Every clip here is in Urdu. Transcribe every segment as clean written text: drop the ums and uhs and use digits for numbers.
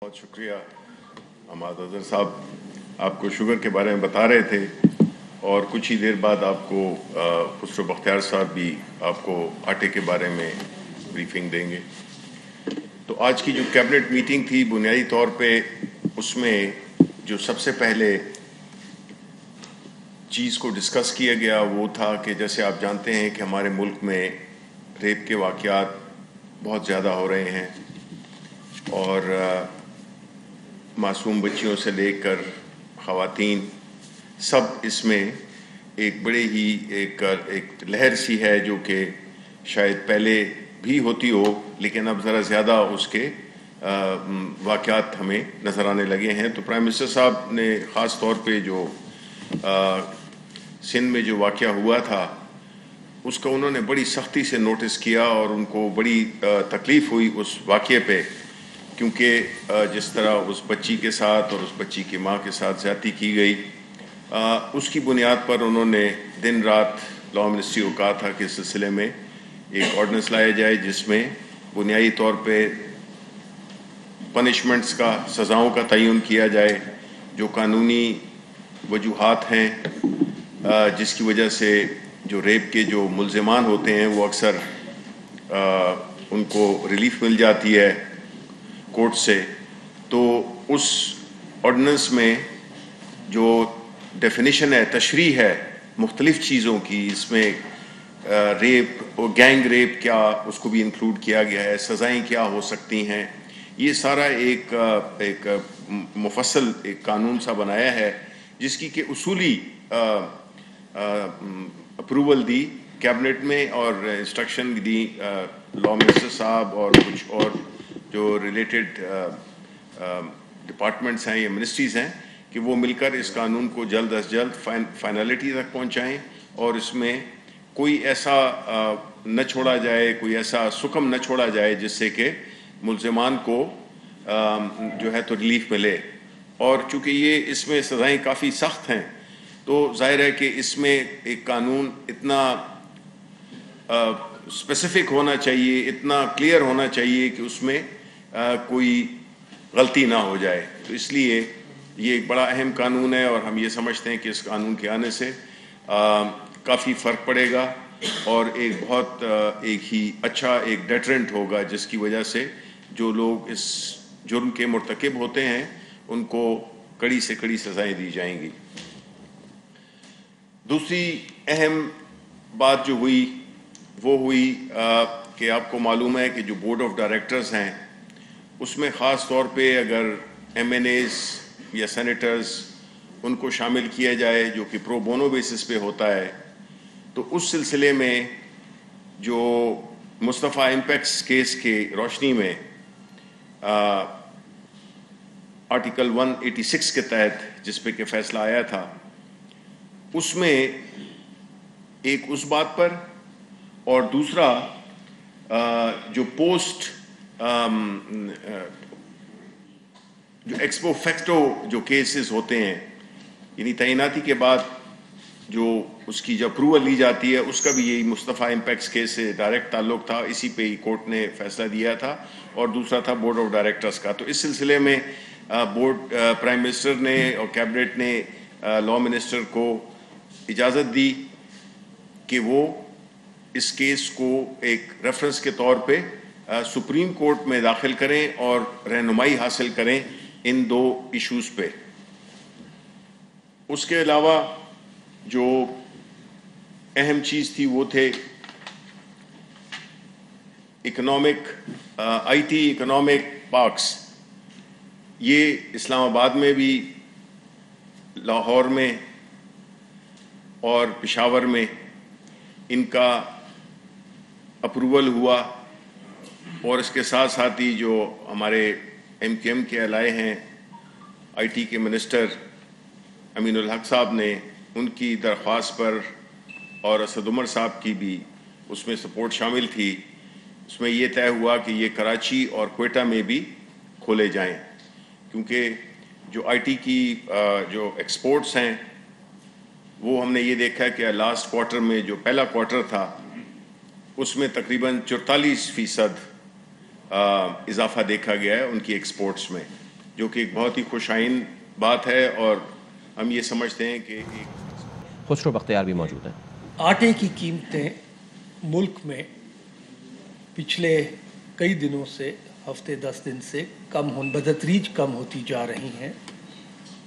بہت شکریہ حماد اظہر صاحب، آپ کو شوگر کے بارے میں بتا رہے تھے اور کچھ ہی دیر بعد آپ کو خسرو بختیار صاحب بھی آپ کو آٹے کے بارے میں بریفنگ دیں گے۔ تو آج کی جو کیبنٹ میٹنگ تھی بنیادی طور پہ اس میں جو سب سے پہلے چیز کو ڈسکس کیا گیا وہ تھا کہ جیسے آپ جانتے ہیں کہ ہمارے ملک میں ریپ کے واقعات بہت زیادہ ہو رہے ہیں اور معصوم بچیوں سے لے کر خواتین سب اس میں ایک بڑے ہی ایک لہر سی ہے جو کہ شاید پہلے بھی ہوتی ہو لیکن اب ذرا زیادہ اس کے واقعات ہمیں نظر آنے لگے ہیں۔ تو پرائم منسٹر صاحب نے خاص طور پہ جو سندھ میں جو واقعہ ہوا تھا اس کا انہوں نے بڑی سختی سے نوٹس کیا اور ان کو بڑی تکلیف ہوئی اس واقعے پہ، کیونکہ جس طرح اس بچی کے ساتھ اور اس بچی کی ماں کے ساتھ زیادتی کی گئی، اس کی بنیاد پر انہوں نے دن رات لاء منسٹری کو کہا تھا کہ اس سلسلے میں ایک آرڈیننس لایا جائے جس میں بنیادی طور پہ پنشمنٹس کا، سزاؤں کا تعین کیا جائے، جو قانونی وجوہات ہیں جس کی وجہ سے جو ریپ کے جو ملزمان ہوتے ہیں وہ اکثر ان کو ریلیف مل جاتی ہے کورٹ سے۔ تو اس آرڈیننس میں جو ڈیفینیشن ہے، تشریح ہے مختلف چیزوں کی، اس میں ریپ اور گینگ ریپ کیا اس کو بھی انکلوڈ کیا گیا ہے، سزائیں کیا ہو سکتی ہیں، یہ سارا ایک مفصل ایک قانون سا بنایا ہے جس کی کہ اصولی اپروول دی کیبنٹ میں اور انسٹرکشن دی لاء منسٹر صاحب اور کچھ اور جو ریلیٹڈ ڈپارٹمنٹس ہیں یا منسٹریز ہیں کہ وہ مل کر اس قانون کو جلد از جلد فائنلٹی تک پہنچائیں اور اس میں کوئی ایسا نہ چھوڑا جائے، کوئی ایسا سکم نہ چھوڑا جائے جس سے کہ ملزمان کو جو ہے تو ریلیف ملے۔ اور چونکہ یہ اس میں سزائیں کافی سخت ہیں تو ظاہر ہے کہ اس میں ایک قانون اتنا اسپیسیفک ہونا چاہیے، اتنا کلیئر ہونا چاہیے کہ اس میں کوئی غلطی نہ ہو جائے۔ تو اس لیے یہ ایک بڑا اہم قانون ہے اور ہم یہ سمجھتے ہیں کہ اس قانون کے آنے سے کافی فرق پڑے گا اور ایک بہت ایک ہی اچھا ایک ڈیٹرنٹ ہوگا جس کی وجہ سے جو لوگ اس جرم کے مرتکب ہوتے ہیں ان کو کڑی سے کڑی سزائیں دی جائیں گی۔ دوسری اہم بات جو ہوئی وہ ہوئی کہ آپ کو معلوم ہے کہ جو بورڈ آف ڈائریکٹرز ہیں اس میں خاص طور پہ اگر ایم این ایز یا سینیٹرز ان کو شامل کیا جائے جو کہ پرو بونو بیسس پہ ہوتا ہے، تو اس سلسلے میں جو مصطفیٰ امپیکس کیس کے روشنی میں آرٹیکل 186 کے تحت جس پہ کہ فیصلہ آیا تھا اس میں ایک اس بات پر اور دوسرا جو پوسٹ جو ایکسپو فیکٹو جو کیسز ہوتے ہیں، یعنی تعیناتی کے بعد جو اس کی جو اپروول لی جاتی ہے اس کا بھی یہی مصطفیٰ امپیکس کیس سے ڈائریکٹ تعلق تھا، اسی پہ ہی کورٹ نے فیصلہ دیا تھا، اور دوسرا تھا بورڈ آف ڈائریکٹرز کا۔ تو اس سلسلے میں پرائم منسٹر نے اور کیبنٹ نے لاء منسٹر کو اجازت دی کہ وہ اس کیس کو ایک ریفرنس کے طور پہ سپریم کورٹ میں داخل کریں اور رہنمائی حاصل کریں ان دو ایشوز پہ۔ اس کے علاوہ جو اہم چیز تھی وہ تھے economic I T economic parks. یہ اسلام آباد میں بھی، لاہور میں اور پشاور میں ان کا اپروول ہوا، اور اس کے ساتھ ساتھ ہی جو ہمارے ایم کیو ایم کے الائے ہیں آئی ٹی کے منسٹر امین الحق صاحب نے ان کی درخواست پر اور اسد عمر صاحب کی بھی اس میں سپورٹ شامل تھی، اس میں یہ طے ہوا کہ یہ کراچی اور کوئٹہ میں بھی کھولے جائیں، کیونکہ جو آئی ٹی کی جو ایکسپورٹس ہیں وہ ہم نے یہ دیکھا کہ لاسٹ کوارٹر میں جو پہلا کوارٹر تھا اس میں تقریباً 44% اضافہ دیکھا گیا ہے ان کی ایکسپورٹس میں، جو کہ ایک بہت ہی خوش آئند بات ہے، اور ہم یہ سمجھتے ہیں کہ خسرو بختیار بھی موجود ہیں۔ آٹے کی قیمتیں ملک میں پچھلے کئی دنوں سے، ہفتے 10 دن سے بتدریج کم ہوتی جا رہی ہیں،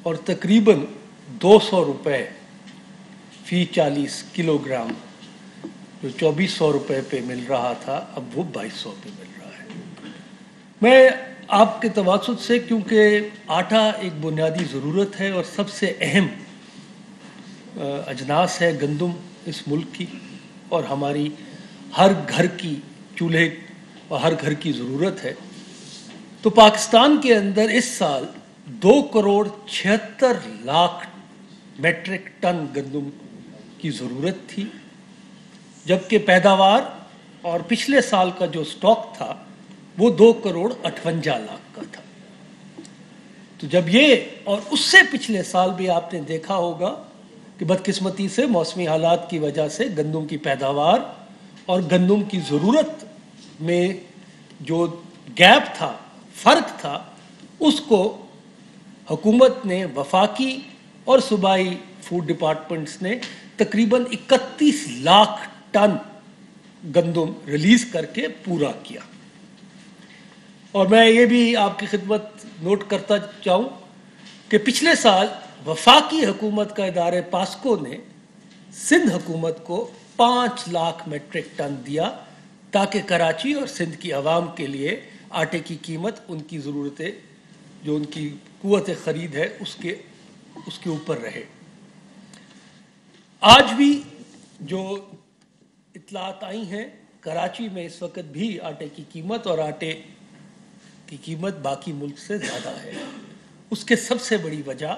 اور تقریباً 200 روپے فی 40 کلو گرام جو 2400 روپے پہ مل رہا تھا، اب وہ 2200 پہ مل رہا ہے۔ میں آپ کے توسط سے، کیونکہ آٹا ایک بنیادی ضرورت ہے اور سب سے اہم اجناس ہے گندم اس ملک کی، اور ہماری ہر گھر کی چولہے اور ہر گھر کی ضرورت ہے، تو پاکستان کے اندر اس سال 2,76,00,000 میٹرک ٹن گندم کی ضرورت تھی، جبکہ پیداوار اور پچھلے سال کا جو سٹاک تھا وہ 2,58,00,000 کا تھا۔ تو جب یہ، اور اس سے پچھلے سال بھی آپ نے دیکھا ہوگا کہ بدقسمتی سے موسمی حالات کی وجہ سے گندم کی پیداوار اور گندم کی ضرورت میں جو گیپ تھا، فرق تھا، اس کو حکومت نے، وفاقی اور صوبائی فوڈ ڈپارٹمنٹس نے تقریباً 31,00,000 ٹن گندم ریلیز کر کے پورا کیا۔ اور میں یہ بھی آپ کی خدمت نوٹ کرتا چاہوں کہ پچھلے سال وفاقی حکومت کا ادارے پاسکو نے سندھ حکومت کو 5,00,000 میٹرک ٹن دیا، تاکہ کراچی اور سندھ کی عوام کے لیے آٹے کی قیمت، ان کی ضرورتیں، جو ان کی قوت خرید ہے، اس کے اوپر رہے۔ آج بھی جو اطلاعات آئی ہیں، کراچی میں اس وقت بھی آٹے کی قیمت اور آٹے کی قیمت باقی ملک سے زیادہ ہے۔ اس کے سب سے بڑی وجہ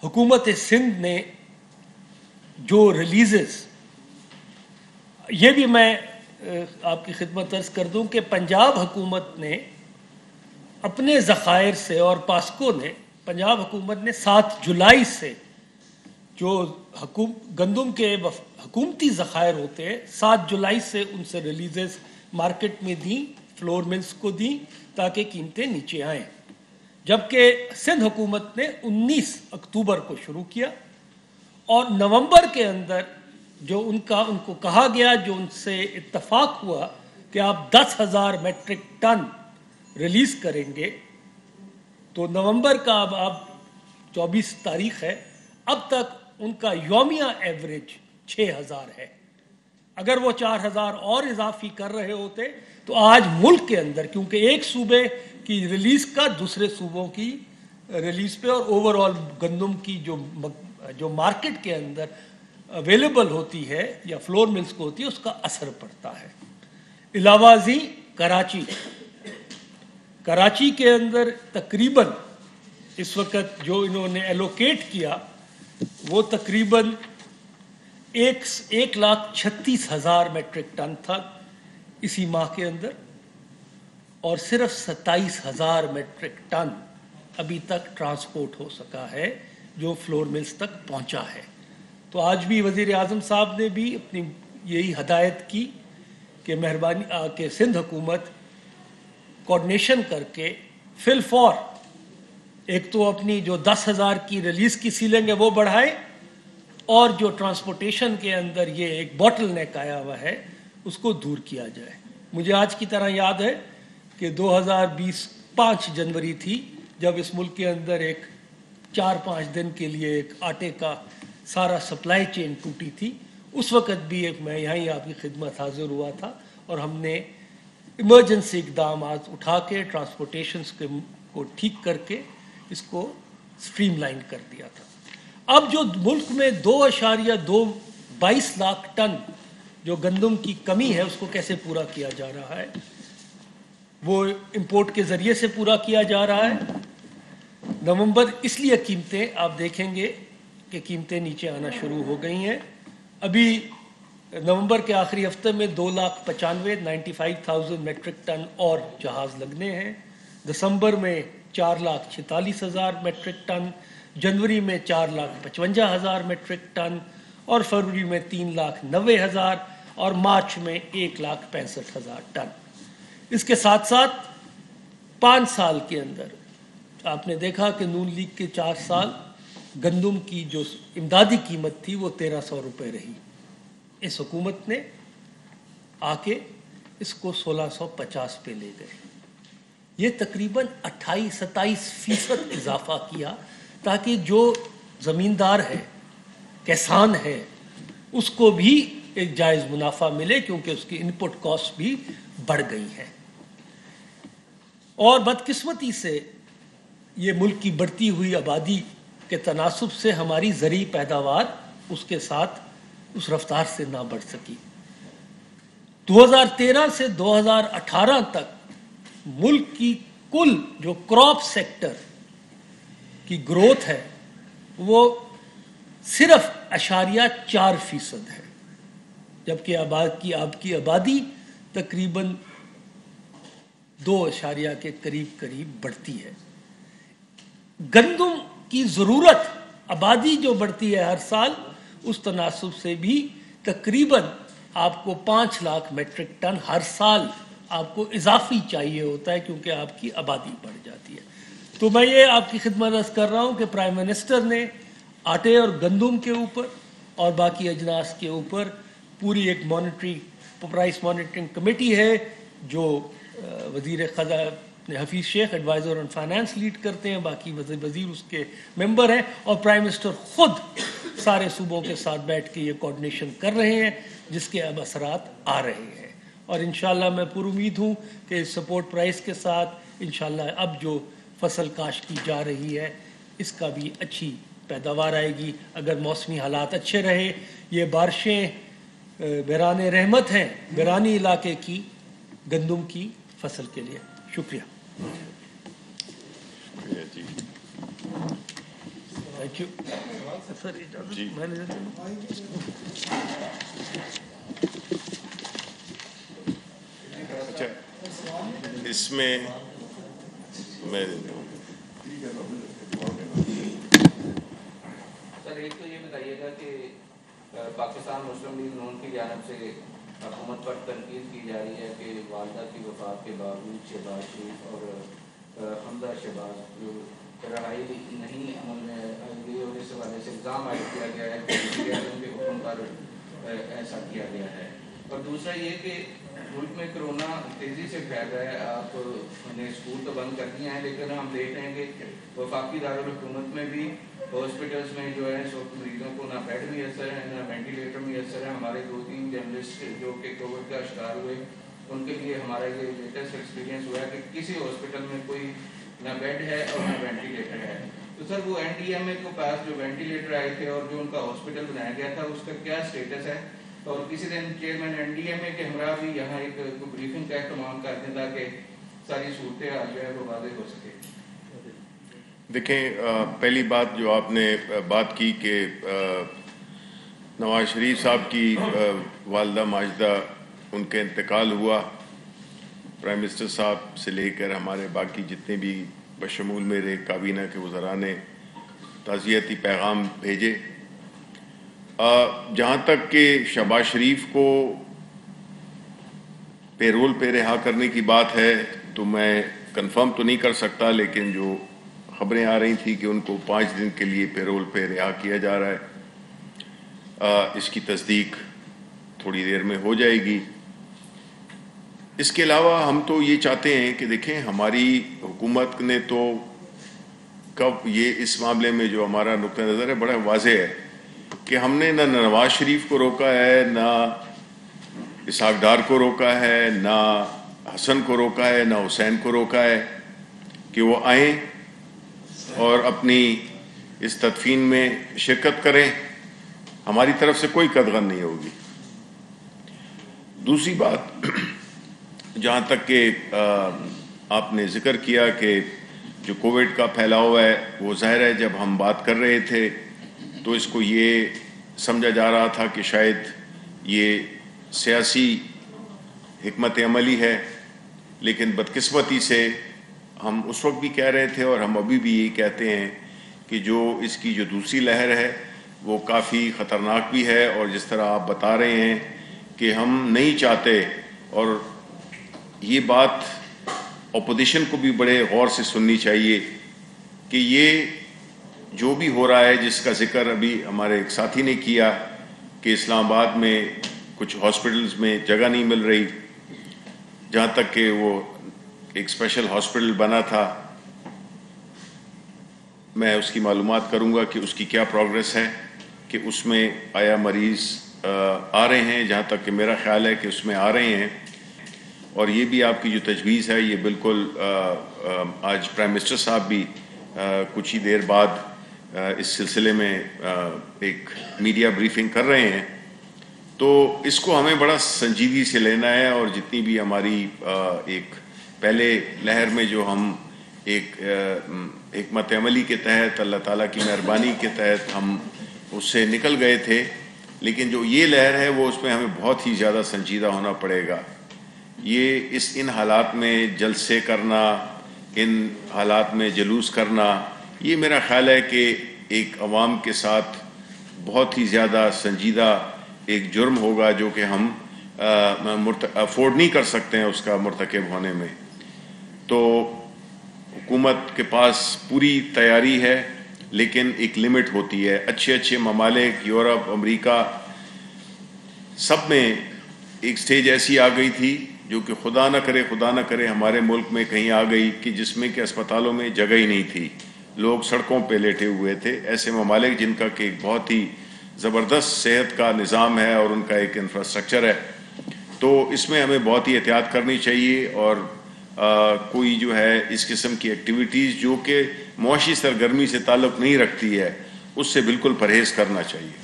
حکومت سندھ نے جو ریلیزز، یہ بھی میں آپ کی خدمت عرض کر دوں کہ پنجاب حکومت نے اپنے ذخائر سے، اور پاسکو نے، پنجاب حکومت نے 7 جولائی سے جو گندم کے حکومتی ذخائر ہوتے ہیں، 7 جولائی سے ان سے ریلیزز مارکیٹ میں دیں، فلور ملز کو دیں، تاکہ قیمتیں نیچے آئیں، جبکہ سندھ حکومت نے 19 اکتوبر کو شروع کیا، اور نومبر کے اندر جو ان کو کہا گیا، جو ان سے اتفاق ہوا کہ آپ 10,000 میٹرک ٹن ریلیز کریں گے، تو نومبر کا اب 24 تاریخ ہے، اب تک ان کا یومیہ ایوریج 6,000 ہے۔ اگر وہ 4,000 اور اضافی کر رہے ہوتے تو آج ملک کے اندر، کیونکہ ایک صوبے کی ریلیز کا دوسرے صوبوں کی ریلیز پہ اور اوورآل گندم کی جو مارکیٹ کے اندر اویلیبل ہوتی ہے یا فلور ملز کو ہوتی ہے، اس کا اثر پڑتا ہے۔ علاوہ ازیں کراچی کے اندر تقریباً اس وقت جو انہوں نے ایلوکیٹ کیا وہ تقریباً 1,36,000 میٹرک ٹن تھا اسی ماہ کے اندر، اور صرف 27,000 میٹرک ٹن ابھی تک ٹرانسپورٹ ہو سکا ہے، جو فلور ملز تک پہنچا ہے۔ تو آج بھی وزیر اعظم صاحب نے بھی اپنی یہی ہدایت کی کہ مہربانی کہ سندھ حکومت کوآرڈینیشن کر کے فی الفور ایک تو اپنی جو 10,000 کی ریلیز کی سیلنگ ہے وہ بڑھائے، اور جو ٹرانسپورٹیشن کے اندر یہ ایک باٹل نیک آیا ہوا ہے اس کو دور کیا جائے۔ مجھے آج کی طرح یاد ہے کہ 2020 5 جنوری تھی، جب اس ملک کے اندر ایک 4-5 دن کے لیے ایک آٹے کا سارا سپلائی چین ٹوٹی تھی۔ اس وقت بھی میں یہیں آپ کی خدمت حاضر ہوا تھا، اور ہم نے ایمرجنسی اقدامات اٹھا کے ٹرانسپورٹیشنز کو ٹھیک کر کے اس کو سٹریم لائن کر دیا تھا۔ اب جو ملک میں 2.22 لاکھ ٹن جو گندم کی کمی ہے، اس کو کیسے پورا کیا جا رہا ہے؟ وہ امپورٹ کے ذریعے سے پورا کیا جا رہا ہے۔ نومبر اس لیے قیمتیں آپ دیکھیں گے کہ قیمتیں نیچے آنا شروع ہو گئی ہیں۔ ابھی نومبر کے آخری ہفتے میں 2,95,000 میٹرک ٹن اور جہاز لگنے ہیں، دسمبر میں 4,46,000 میٹرک ٹن، جنوری میں 4,55,000 میٹرک ٹن، اور فروری میں 3,90,000، اور مارچ میں 1,65,000 ٹن۔ اس کے ساتھ ساتھ 5 سال کے اندر آپ نے دیکھا کہ نون لیگ کے 4 سال گندم کی جو امدادی قیمت تھی وہ 1300 روپے رہی. اس حکومت نے آ کے اس کو 1650 پہ لے گئے. یہ تقریباً 28-27% اضافہ کیا تاکہ جو زمیندار ہے، کسان ہے، اس کو بھی ایک جائز منافع ملے، کیونکہ اس کی ان پٹ کاسٹ بھی بڑھ گئی ہے. اور بدقسمتی سے یہ ملک کی بڑھتی ہوئی آبادی کے تناسب سے ہماری زرعی پیداوار اس کے ساتھ اس رفتار سے نہ بڑھ سکی. 2013 سے 2018 تک ملک کی کل جو کراپ سیکٹر کی گروتھ ہے وہ صرف 0.4% ہے، جبکہ آپ کی آبادی تقریباً 2 کے قریب بڑھتی ہے. گندم کی ضرورت، آبادی جو بڑھتی ہے ہر سال، اس تناسب سے بھی تقریباً آپ کو 5 لاکھ میٹرک ٹن ہر سال آپ کو اضافی چاہیے ہوتا ہے، کیونکہ آپ کی آبادی بڑھ جاتی ہے. تو میں یہ آپ کی خدمت عرض کر رہا ہوں کہ پرائم منسٹر نے آٹے اور گندم کے اوپر اور باقی اجناس کے اوپر پوری ایک پرائس مانیٹرنگ کمیٹی ہے جو وزیر خزانہ حفیظ شیخ ایڈوائزر آن فائنانس لیڈ کرتے ہیں، باقی وزیر اس کے ممبر ہیں، اور پرائم منسٹر خود سارے صوبوں کے ساتھ بیٹھ کے یہ کوارڈینیشن کر رہے ہیں، جس کے اب اثرات آ رہے ہیں. اور انشاءاللہ میں پر امید ہوں کہ سپورٹ پرائس کے ساتھ انشاءاللہ اب جو فصل کاشت کی جا رہی ہے اس کا بھی اچھی پیداوار آئے گی. اگر موسمی حالات اچھے رہے، یہ بارشیں بحران رحمت ہیں بیرانی علاقے کی گندم کی فصل کے لیے. شکریہ. Thank you sir. اچھا، اس میں میں سر ایک تو یہ بتائیے گا کہ پاکستان مسلم لیگ نون کی جانب سے حکومت پر تنقید کی جا رہی ہے کہ والدہ کی وفات کے باوجود شہباز شریف اور حمزہ شہباز جو رہائی نہیں عمل میں آئی، اور اس حوالے سے الزام عائد کیا گیا ہے کہ وزیر اعظم کے حکم پر ایسا کیا گیا ہے. اور دوسرا یہ کہ ملک میں کرونا تیزی سے پھیل رہا ہے. آپ نے اسکول تو بند کر دیے ہیں، لیکن ہم دیکھ رہے ہیں کہ وفاقی دارالحکومت میں بھی ہاسپٹلس میں جو ہے سو مریضوں کو نہ بیڈ میسر ہے نہ وینٹیلیٹر میسر ہے. ہمارے 2-3 جرنلسٹ جو کہ کووڈ کا شکار ہوئے، ان کے لیے ہمارا یہ لیٹسٹ ایکسپیرینس ہوا ہے کہ کسی ہاسپٹل میں کوئی نہ بیڈ ہے اور نہ وینٹیلیٹر ہے. تو سر وہ این ڈی ایم اے کو پاس جو وینٹیلیٹر آئے تھے اور جو ان کا ہاسپٹل بنایا گیا تھا، اس کا کیا اسٹیٹس ہے؟ اور کسی دن چیئرمین این ڈی ایم اے کے ہمراہ بھی یہاں ایک بریفنگ کا اہتمام کر دیں تاکہ ساری صورتحال جو ہے وہ واضح ہو سکے. دیکھیں، پہلی بات جو آپ نے بات کی کہ نواز شریف صاحب کی والدہ ماجدہ ان کا انتقال ہوا، پرائم منسٹر صاحب سے لے کر ہمارے باقی جتنے بھی بشمول میرے کابینہ کے وزراء نے تعزیتی پیغام بھیجے. جہاں تک کہ شہباز شریف کو پے رول پہ رہا کرنے کی بات ہے تو میں کنفرم تو نہیں کر سکتا، لیکن جو خبریں آ رہی تھیں کہ ان کو 5 دن کے لیے پے رول پہ رہا کیا جا رہا ہے، اس کی تصدیق تھوڑی دیر میں ہو جائے گی. اس کے علاوہ ہم تو یہ چاہتے ہیں کہ دیکھیں، ہماری حکومت نے تو کب یہ اس معاملے میں جو ہمارا نقطہ نظر ہے بڑا واضح ہے کہ ہم نے نہ نواز شریف کو روکا ہے، نہ اسحاق ڈار کو روکا ہے، نہ حسن کو روکا ہے، نہ حسین کو روکا ہے کہ وہ آئیں اور اپنی اس تدفین میں شرکت کریں. ہماری طرف سے کوئی قدغن نہیں ہوگی. دوسری بات، جہاں تک کہ آپ نے ذکر کیا کہ جو کووڈ کا پھیلاؤ ہے، وہ ظاہر ہے جب ہم بات کر رہے تھے تو اس کو یہ سمجھا جا رہا تھا کہ شاید یہ سیاسی حکمت عملی ہے، لیکن بدقسمتی سے ہم اس وقت بھی کہہ رہے تھے اور ہم ابھی بھی یہی کہتے ہیں کہ جو اس کی جو دوسری لہر ہے وہ کافی خطرناک بھی ہے. اور جس طرح آپ بتا رہے ہیں کہ ہم نہیں چاہتے، اور یہ بات اپوزیشن کو بھی بڑے غور سے سننی چاہیے کہ یہ جو بھی ہو رہا ہے، جس کا ذکر ابھی ہمارے ایک ساتھی نے کیا کہ اسلام آباد میں کچھ ہاسپٹلز میں جگہ نہیں مل رہی، جہاں تک کہ وہ ایک اسپیشل ہاسپٹل بنا تھا، میں اس کی معلومات کروں گا کہ اس کی کیا پروگریس ہے، کہ اس میں آیا مریض آ رہے ہیں. جہاں تک کہ میرا خیال ہے کہ اس میں آ رہے ہیں. اور یہ بھی آپ کی جو تجویز ہے، یہ بالکل آج پرائم منسٹر صاحب بھی کچھ ہی دیر بعد اس سلسلے میں ایک میڈیا بریفنگ کر رہے ہیں. تو اس کو ہمیں بڑا سنجیدگی سے لینا ہے، اور جتنی بھی ہماری ایک پہلے لہر میں جو ہم ایک حکمت عملی کے تحت، اللہ تعالیٰ کی مہربانی کے تحت ہم اس سے نکل گئے تھے، لیکن جو یہ لہر ہے وہ اس میں ہمیں بہت ہی زیادہ سنجیدہ ہونا پڑے گا. یہ ان حالات میں جلسے کرنا، ان حالات میں جلوس کرنا، یہ میرا خیال ہے کہ ایک عوام کے ساتھ بہت ہی زیادہ سنجیدہ ایک جرم ہوگا، جو کہ ہم افورڈ نہیں کر سکتے ہیں اس کا مرتکب ہونے میں. تو حکومت کے پاس پوری تیاری ہے، لیکن ایک لمٹ ہوتی ہے. اچھے ممالک، یورپ، امریکہ، سب میں ایک سٹیج ایسی آ گئی تھی جو کہ خدا نہ کرے ہمارے ملک میں کہیں آ گئی کہ جس میں کہ اسپتالوں میں جگہ ہی نہیں تھی، لوگ سڑکوں پہ لیٹے ہوئے تھے. ایسے ممالک جن کا کہ ایک بہت ہی زبردست صحت کا نظام ہے اور ان کا ایک انفراسٹرکچر ہے. تو اس میں ہمیں بہت ہی احتیاط کرنی چاہیے، اور کوئی جو ہے اس قسم کی ایکٹیویٹیز جو کہ معاشی سرگرمی سے تعلق نہیں رکھتی ہے، اس سے بالکل پرہیز کرنا چاہیے.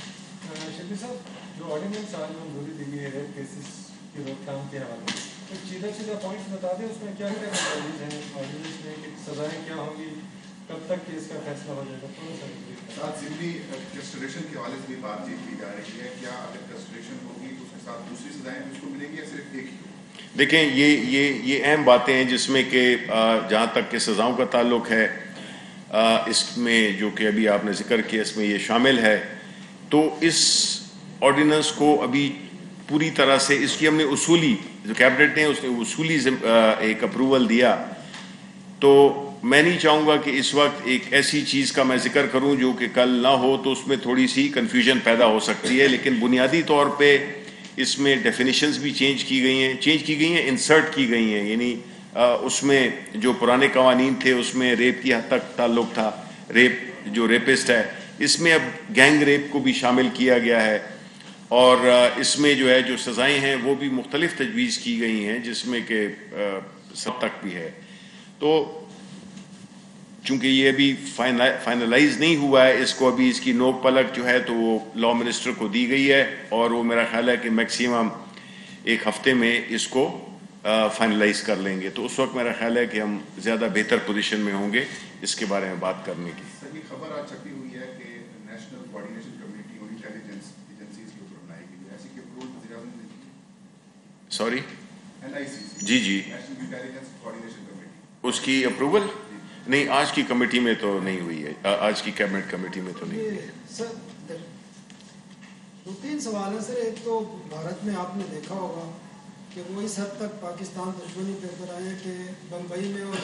شفیع صاحب، جو آرڈیننس آج منظوری دی گئی ہے ریپ کیسز کی روک تھام کے حوالے سے، سیدھا پوائنٹس بتا دیں اس میں کیا کیا تجاویز ہیں آرڈیننس میں، کہ سزائیں کیا ہوں گی، کب تک کہ اس کا فیصلہ ہو جائے گا؟ تھوڑا سا ساتھ ضمنی کسٹوڈیشن کے حوالے سے بھی بات چیت کی جا رہی ہے. کیا اگر کسٹوڈیشن ہوگی تو اس کے ساتھ دوسری سزائیں بھی اس کو ملیں گی یا صرف ایک ہی؟ دیکھیں، یہ اہم باتیں ہیں جس میں کہ جہاں تک کہ سزاؤں کا تعلق ہے، اس میں جو کہ ابھی آپ نے ذکر کیا اس میں یہ شامل ہے. تو اس آرڈیننس کو ابھی پوری طرح سے اس کی ہم نے اصولی، جو کیبنٹ نے اس نے اصولی ایک اپروول دیا. تو میں نہیں چاہوں گا کہ اس وقت ایک ایسی چیز کا میں ذکر کروں جو کہ کل نہ ہو، تو اس میں تھوڑی سی کنفیوژن پیدا ہو سکتی ہے. لیکن بنیادی طور پہ اس میں ڈیفینیشنز بھی چینج کی گئی ہیں، انسرٹ کی گئی ہیں. یعنی اس میں جو پرانے قوانین تھے اس میں ریپ کی حد تک تعلق تھا، ریپ جو ریپسٹ ہے، اس میں اب گینگ ریپ کو بھی شامل کیا گیا ہے. اور اس میں جو ہے جو سزائیں ہیں وہ بھی مختلف تجویز کی گئی ہیں، جس میں کہ 7 تک بھی ہے. تو چونکہ یہ ابھی فائنلائز نہیں ہوا ہے، اس کو ابھی اس کی نوک پلک جو ہے تو وہ لا منسٹر کو دی گئی ہے، اور وہ میرا خیال ہے کہ میکسیمم 1 ہفتے میں اس کو فائنلائز کر لیں گے. تو اس وقت میرا خیال ہے کہ ہم زیادہ بہتر پوزیشن میں ہوں گے اس کے بارے میں بات کرنے کی. سر، یہ خبر آج چھپی ہوئی ہے کہ نیشنل کوآرڈینیشن کمیٹی اور انٹیلیجنس ایجنسیز کے اوپر بنائی گئی ہے، ایسی کہ اپروول وزیر اعظم نے دی؟ سوری؟ NICC جی نیشنل انٹیلیجنس کوآرڈینیشن کمیٹی، اس کی اپروول نہیں، آج کی کمیٹی میں تو نہیں ہوئی ہے، آج کی کیبنٹ کمیٹی میں تو نہیں ہوئی ہے. سر 2-3 سوال ہیں. سر، ایک تو بھارت میں آپ نے دیکھا ہوگا کہ وہ اس حد تک پاکستان دشمنی پہ اتر آئے کہ بمبئی میں اور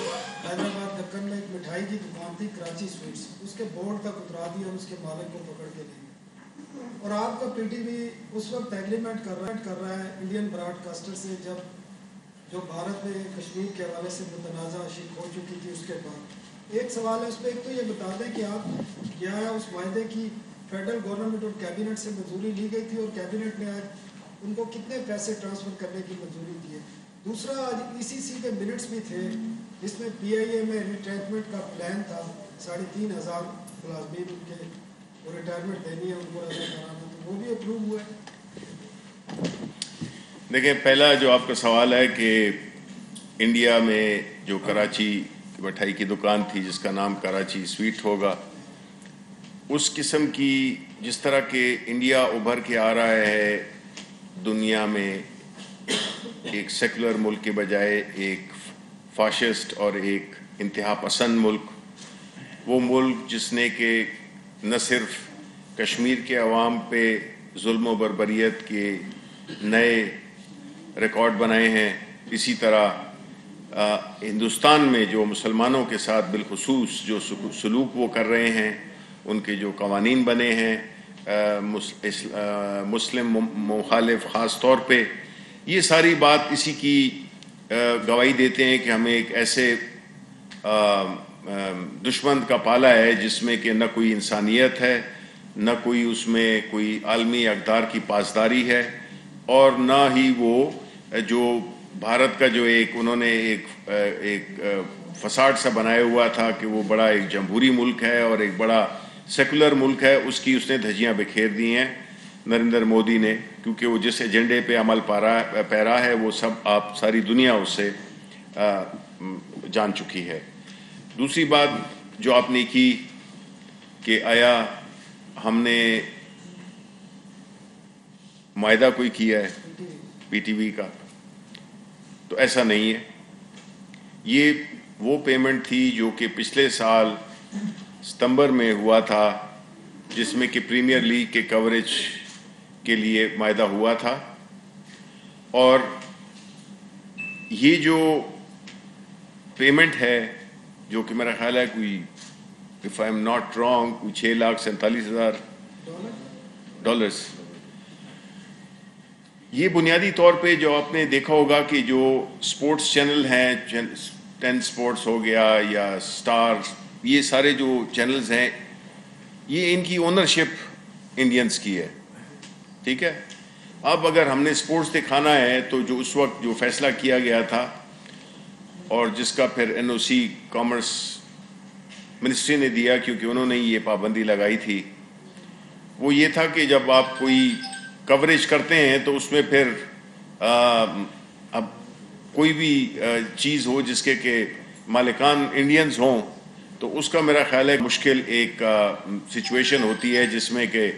حیدرآباد دکن میں ایک مٹھائی کی دکان تھی، کراچی سویٹس، اس کے بورڈ تک اترا دیا اور اس کے مالک کو پکڑ کے لے گئے. اور آپ کا پی ٹی وی اس وقت ایگریمنٹ کر رہا ہے انڈین براڈ کاسٹر سے، جب جو بھارت میں کشمیر کے حوالے سے متنازع شک ہو چکی تھی. اس کے بعد ایک سوال ہے اس پہ، ایک تو یہ بتا دیں کہ آپ کیا ہے اس معاہدے کی فیڈرل گورنمنٹ اور کیبنٹ سے منظوری لی گئی تھی، اور کیبنٹ نے آج ان کو کتنے پیسے ٹرانسفر کرنے کی منظوری دی ہے؟ دوسرا، آج ECC کے منٹس بھی تھے جس میں PIA میں ریٹائرمنٹ کا پلان تھا، 3,500 ملازمین ان کے وہ ریٹائرمنٹ دینی ہے ان کو رضا کرانا، تو وہ بھی اپروو ہوا ہے. دیکھیں، پہلا جو آپ کا سوال ہے کہ انڈیا میں جو کراچی مٹھائی کی دکان تھی جس کا نام کراچی سویٹ ہوگا، اس قسم کی جس طرح کہ انڈیا ابھر کے آ رہا ہے دنیا میں ایک سیکولر ملک کے بجائے ایک فاشسٹ اور ایک انتہا پسند ملک، وہ ملک جس نے کہ نہ صرف کشمیر کے عوام پہ ظلم و بربریت کے نئے ریکارڈ بنائے ہیں، اسی طرح ہندوستان میں جو مسلمانوں کے ساتھ بالخصوص جو سلوک وہ کر رہے ہیں، ان کے جو قوانین بنے ہیں مسلم مخالف خاص طور پہ، یہ ساری بات اسی کی گواہی دیتے ہیں کہ ہمیں ایک ایسے دشمن کا پالا ہے جس میں کہ نہ کوئی انسانیت ہے، نہ کوئی اس میں کوئی عالمی اقدار کی پاسداری ہے، اور نہ ہی وہ جو بھارت کا جو انہوں نے ایک فساد سا بنایا ہوا تھا کہ وہ بڑا ایک جمہوری ملک ہے اور ایک بڑا سیکولر ملک ہے، اس کی اس نے دھجیاں بکھیر دی ہیں نریندر مودی نے، کیونکہ وہ جس ایجنڈے پہ عمل پیرا ہے وہ سب آپ ساری دنیا اس سے جان چکی ہے۔ دوسری بات جو آپ نے کی کہ آیا ہم نے معاہدہ کوئی کیا ہے پی ٹی وی کا، تو ایسا نہیں ہے۔ یہ وہ پیمنٹ تھی جو کہ پچھلے سال ستمبر میں ہوا تھا، جس میں کہ پریمیئر لیگ کے کوریج کے لیے معاہدہ ہوا تھا، اور یہ جو پیمنٹ ہے جو کہ میرا خیال ہے کوئی if I am not wrong کوئی 6,47,000 ڈالرز، یہ بنیادی طور پہ جو آپ نے دیکھا ہوگا کہ جو سپورٹس چینل ہیں، 10 سپورٹس ہو گیا یا سٹار، یہ سارے جو چینلز ہیں یہ ان کی اونرشپ انڈینز کی ہے، ٹھیک ہے۔ اب اگر ہم نے سپورٹس دکھانا ہے تو جو اس وقت جو فیصلہ کیا گیا تھا اور جس کا پھر این او سی کامرس منسٹری نے دیا، کیونکہ انہوں نے یہ پابندی لگائی تھی، وہ یہ تھا کہ جب آپ کوئی کوریج کرتے ہیں تو اس میں پھر اب کوئی بھی چیز ہو جس کے کہ مالکان انڈینز ہوں تو اس کا میرا خیال ہے مشکل ایک سچویشن ہوتی ہے جس میں کہ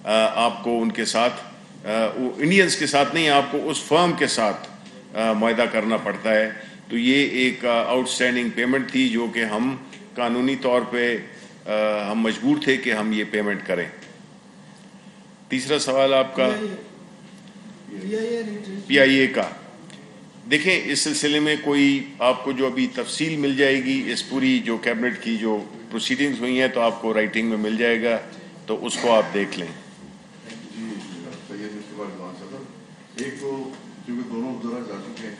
آپ کو ان کے ساتھ انڈینز کے ساتھ نہیں، آپ کو اس فرم کے ساتھ معاہدہ کرنا پڑتا ہے۔ تو یہ ایک آؤٹ اسٹینڈنگ پیمنٹ تھی جو کہ ہم قانونی طور پہ ہم مجبور تھے کہ ہم یہ پیمنٹ کریں۔ تیسرا سوال آپ کا پی آئی اے کا، دیکھیں اس سلسلے میں کوئی آپ کو جو ابھی تفصیل مل جائے گی اس پوری جو کیبنٹ کی جو پروسیڈنگز ہوئی ہیں تو آپ کو رائٹنگ میں مل جائے گا، تو اس کو آپ دیکھ لیں۔ ایک تو کیونکہ دونوں ذرا جا چکے ہیں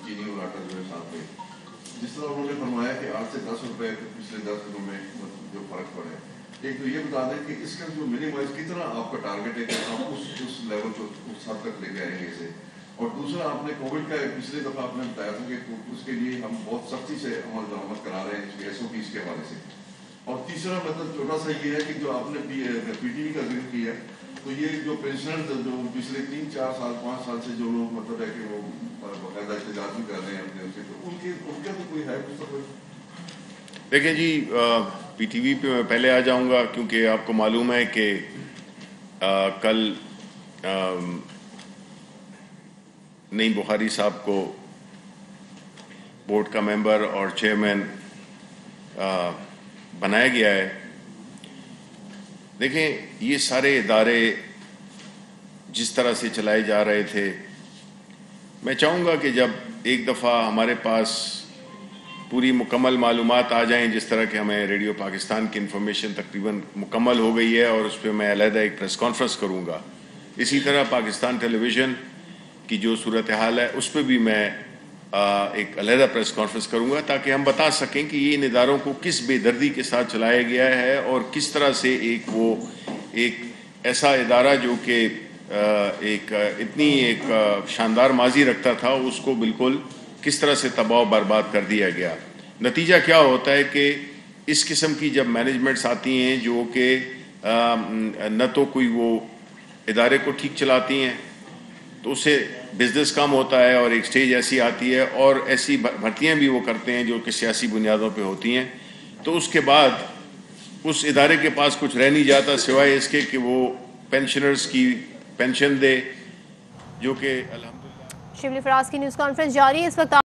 چینی اور آٹا جو ہے ساتھ میں، جس طرح انہوں نے فرمایا کہ 8 سے 10 روپے پچھلے 10 دنوں میں جو فرق پڑا ہے، ایک تو یہ بتا دیں کہ اس کا جو منیمائز کتنا آپ کا ٹارگیٹ ہے کہ آپ اس لیول کو اس حد تک لے کے آئیں گے اسے، اور دوسرا آپ نے کووڈ کا پچھلے دفعہ آپ نے بتایا تھا کہ اس کے لیے ہم بہت سختی سے عمل درآمد کرا رہے ہیں ایس او پیز کے حوالے سے، اور تیسرا مطلب چھوٹا سا یہ ہے کہ جو آپ نے پی ٹی وی کا ذکر کیا ہے، تو یہ جو پینشنرز جو پچھلے 3-4 سال 5 سال سے جو لوگ مطلب ہے کہ وہ باقاعدہ احتجاج بھی کر رہے ہیں تو ان کا تو کوئی ہے مستقبل؟ دیکھیں جی، پی ٹی وی پہ میں پہلے آ جاؤں گا کیونکہ آپ کو معلوم ہے کہ کل نعیم بخاری صاحب کو بورڈ کا ممبر اور چیئرمین بنایا گیا ہے۔ دیکھیں یہ سارے ادارے جس طرح سے چلائے جا رہے تھے، میں چاہوں گا کہ جب ایک دفعہ ہمارے پاس پوری مکمل معلومات آ جائیں، جس طرح کہ ہمیں ریڈیو پاکستان کی انفارمیشن تقریباً مکمل ہو گئی ہے اور اس پہ میں علیحدہ ایک پریس کانفرنس کروں گا، اسی طرح پاکستان ٹیلی ویژن کی جو صورتحال ہے اس پہ بھی میں ایک علیحدہ پریس کانفرنس کروں گا تاکہ ہم بتا سکیں کہ یہ ان اداروں کو کس بے دردی کے ساتھ چلایا گیا ہے اور کس طرح سے ایک ایسا ادارہ جو کہ ایک اتنی ایک شاندار ماضی رکھتا تھا اس کو بالکل کس طرح سے تباہ و برباد کر دیا گیا۔ نتیجہ کیا ہوتا ہے کہ اس قسم کی جب مینجمنٹس آتی ہیں جو کہ نہ تو کوئی وہ ادارے کو ٹھیک چلاتی ہیں تو اس سے بزنس کم ہوتا ہے، اور ایک سٹیج ایسی آتی ہے اور ایسی بھرتیاں بھی وہ کرتے ہیں جو کہ سیاسی بنیادوں پہ ہوتی ہیں، تو اس کے بعد اس ادارے کے پاس کچھ رہ نہیں جاتا سوائے اس کے کہ وہ پینشنرز کی پینشن دے، جو کہ الحمدللہ۔ شبلی فراز کی نیوز کانفرنس جاری ہے اس وقت۔